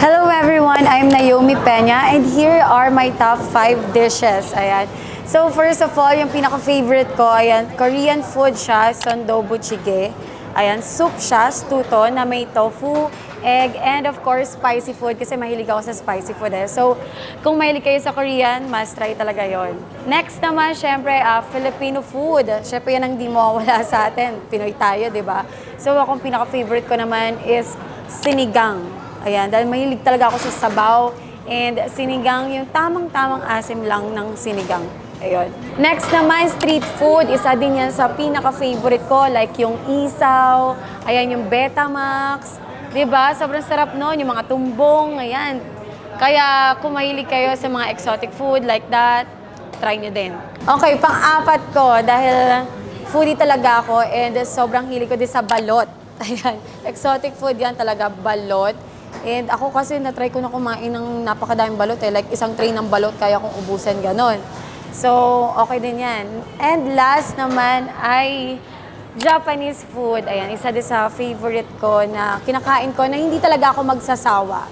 Hello everyone, I'm Naomi Peña and here are my top 5 dishes. Ayan. So first of all, yung pinaka-favorite ko, ayan, Korean food siya, Sondobu Jjigae. Ayan, soup siya, stew to, na may tofu, egg, and of course, spicy food kasi mahilig ako sa spicy food eh. So, kung mahilig kayo sa Korean, must try talaga yon. Next naman, syempre, Filipino food. Syempre, yan ang di mawawala sa atin. Pinoy tayo, di ba? So, akong pinaka-favorite ko naman is sinigang. Ayan, dahil mahilig talaga ako sa sabaw and sinigang, yung tamang-tamang asim lang ng sinigang. Ayun. Next naman, street food. Isa din yan sa pinaka-favorite ko, like yung isaw, ayan yung Betamax. Diba? Sobrang sarap nun, yung mga tumbong, ayan. Kaya kung mahilig kayo sa mga exotic food like that, try nyo din. Okay, pang-apat ko, dahil foodie talaga ako and sobrang hilig ko din sa balot. Ayan, exotic food yan talaga, balot. And ako kasi na-try ko na kumain ng napakadaming balot eh. Like isang tray ng balot, kaya kong ubusan ganon. So, okay din yan. And last naman ay Japanese food. Ayan, isa din sa favorite ko na kinakain ko na hindi talaga ako magsasawa.